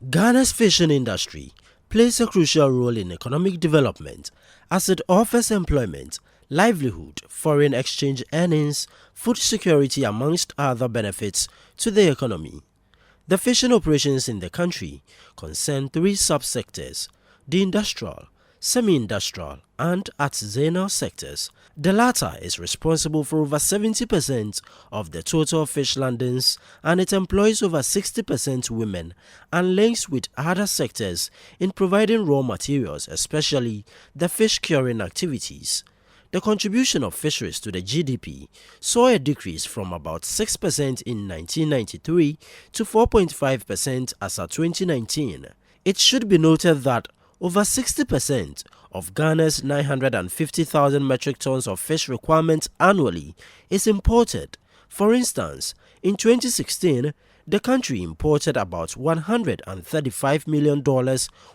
Ghana's fishing industry plays a crucial role in economic development as it offers employment, livelihood, foreign exchange earnings, food security amongst other benefits to the economy. The fishing operations in the country concern three subsectors: the industrial, semi-industrial and artisanal sectors. The latter is responsible for over 70% of the total fish landings, and it employs over 60% women and links with other sectors in providing raw materials, especially the fish curing activities. The contribution of fisheries to the GDP saw a decrease from about 6% in 1993 to 4.5% as of 2019. It should be noted that over 60% of Ghana's 950,000 metric tons of fish requirement annually is imported. For instance, in 2016, the country imported about $135 million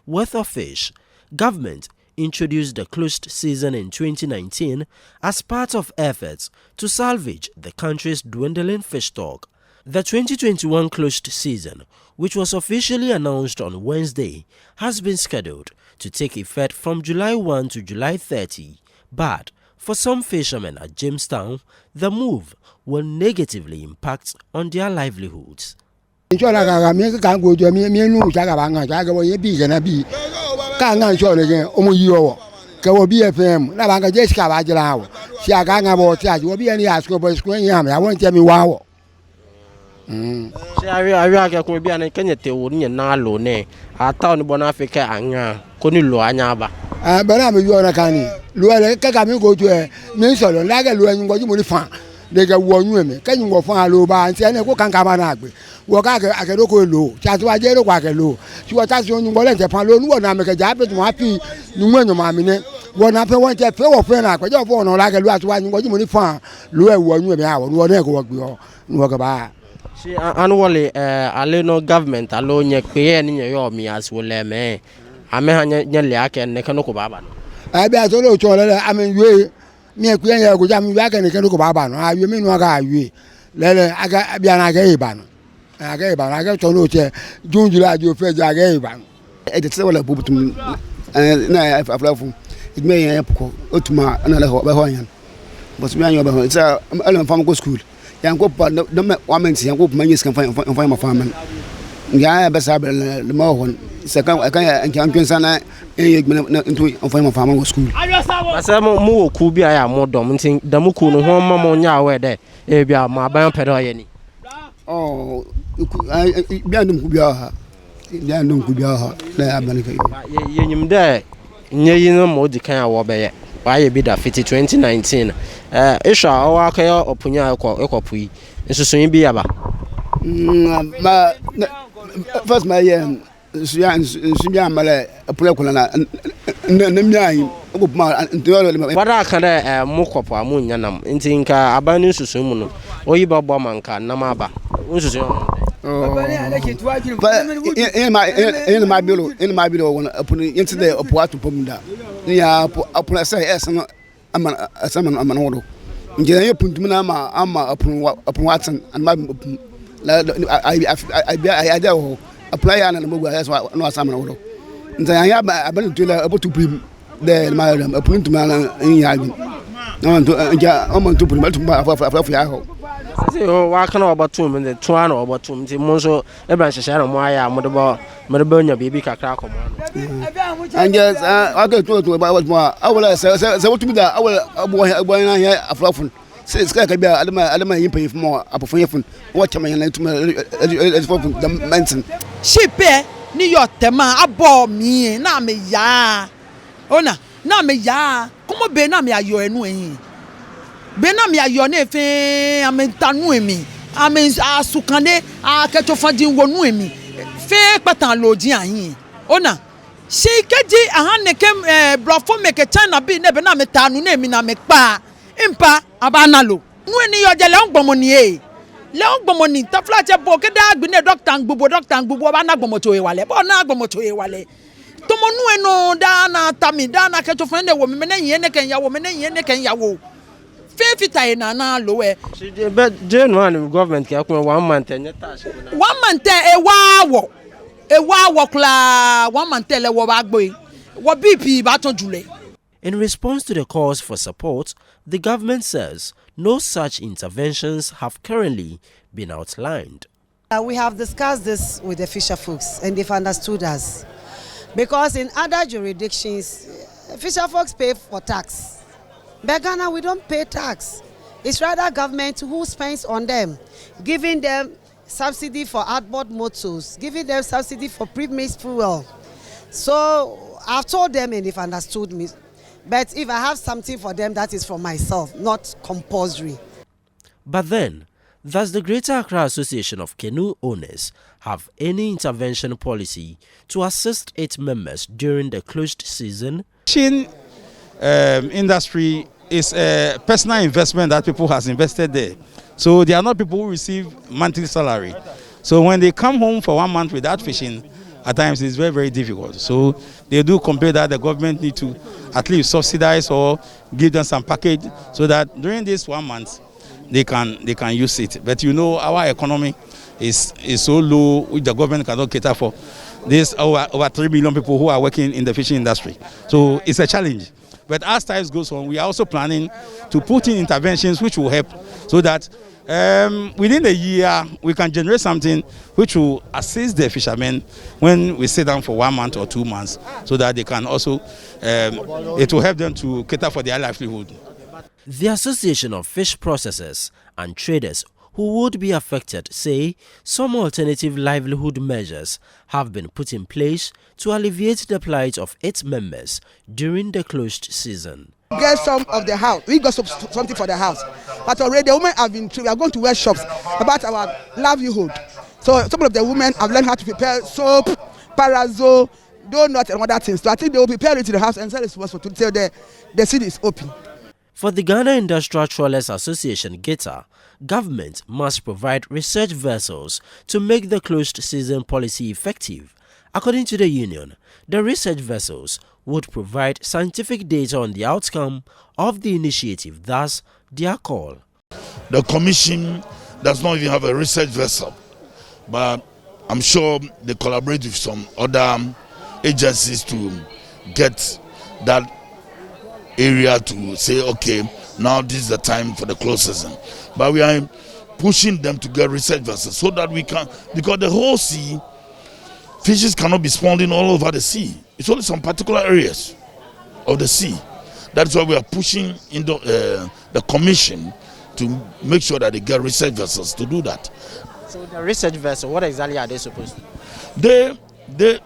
worth of fish. Government introduced the closed season in 2019 as part of efforts to salvage the country's dwindling fish stock. The 2021 closed season, which was officially announced on Wednesday, has been scheduled to take effect from July 1 to July 30, but for some fishermen at Jamestown, the move will negatively impact on their livelihoods. Annually, aleno government alone ye pay ni yo mi as wole me. Ame hanya nyele ake ne kanoko baba no. Abi atolo chole ame we mi ku ye go jam we ake ne kanoko baba no. Awe mi no aga awe. Lele aga bia na aga iba no. Aga iba na aga cholo che junjula ajo fe aga iba no. E de tse wala bubutum na aflafu. Idme ye poko otuma na le ho be ho yan. But me anyo be ho. It's a fam go school. Yanko pa no woman yanko manyes kan fa ma faman ya be sabel le ma won se kan kan sana e into fa ma faman go school asa mo ku bi aya modom ntin da mu ku no ho ma mo nya we de e bia ma ban pedo ye ni oh bia ndum ku bia ha la aban kai ye nyim de nye yi no mo di kan a wo be ye wa ye bi da fiti 2019 isha o akaya opunya ekopui nsusun bi yaba ma first my suya mala apula kula na nyai ogopuma ntolo wada kana mo kopo amunya nam ntinka abanu nsusun mu no oyiba bɔ manka nam aba nsusun in my bilo wona apunu yenti de opo atopom da ya apuna sai esno aman wodo njira ye puntum na ama apun watson and my I do apply an and no asaman wodo nza ya aban tula about to prim the madam apun to man in yabi no nja amon to prim to afa ya ho say wa kana obatum the tuan obatum ti mo so e ban hyehyɛ no aya mo de ba nya bibi kakra komo and just okay to about more awala say what to be that awala na here afrafun say ska ka bia adama yin pay from apofon yefun what chama yan to the mention shipe ni yo tema abo mi na me ya ona na me ya komo be na me ayo enu eyin be na me ayo na fe amentanu emi amen asukande aketo fadin wonu emi fe patan lodi ayin ona shi keji ahane kem brofo meke china bi ne be na me tanu na emi na me pa impa abanalo nu eni yo je le ngbomo ni le ngbomo ni ta flat bo ke da agbi ne doctor ngbubo ba na gbomo to e wale bo na gbomo to e wale to mo nu eno da na tami da na keto fun ne wo me ne yen ne ken yawo fifita na lo e but January government ke akun 1 month enye tax 1 month e wa wo Ewa wakula one man tell wa bagboy. Wa BP baton jule. In response to the calls for support, the government says no such interventions have currently been outlined. We have discussed this with the fisher folks and they've understood us. Because in other jurisdictions, fisher folks pay for tax. But Ghana, we don't pay tax. It's rather government who spends on them, giving them subsidy for outboard motors, giving them subsidy for pre-mixed fuel. So I've told them and they've understood me. But if I have something for them, that is for myself, not compulsory. But then, does the Greater Accra Association of Canoe Owners have any intervention policy to assist its members during the closed season? Fishing industry is a personal investment that people has invested there. So they are not people who receive monthly salary. So when they come home for 1 month without fishing, at times it's very, very difficult. So they do compare that the government need to at least subsidize or give them some package so that during this 1 month they can use it. But you know our economy is so low, which the government cannot cater for. There's over 3 million people who are working in the fishing industry. So it's a challenge. But as time goes on, we are also planning to put in interventions which will help so that within a year we can generate something which will assist the fishermen when we sit down for 1 month or 2 months so that they can also, it will help them to cater for their livelihood. The Association of Fish Processors and Traders who would be affected say some alternative livelihood measures have been put in place to alleviate the plight of its members during the closed season. Get some of the house. We got something for the house. But already the women have been trained. We are going to workshops about our livelihood. So some of the women have learned how to prepare soap, parasol, donuts and other things. So I think they will prepare it to the house and sell it to us until the city is open. For the Ghana Industrial Trawlers Association GITA, government must provide research vessels to make the closed season policy effective. According to the union, the research vessels would provide scientific data on the outcome of the initiative, thus their call. The commission does not even have a research vessel, but I'm sure they collaborate with some other agencies to get that area to say, okay, now this is the time for the close season. But we are pushing them to get research vessels so that we can, because the whole sea, fishes cannot be spawning all over the sea. It's only some particular areas of the sea. That's why we are pushing into the commission to make sure that they get research vessels to do that. So the research vessel, what exactly are they supposed to do?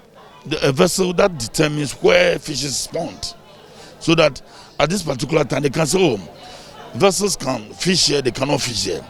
A vessel that determines where fishes spawned, so that at this particular time they can say, oh, vessels can fish here, they cannot fish here.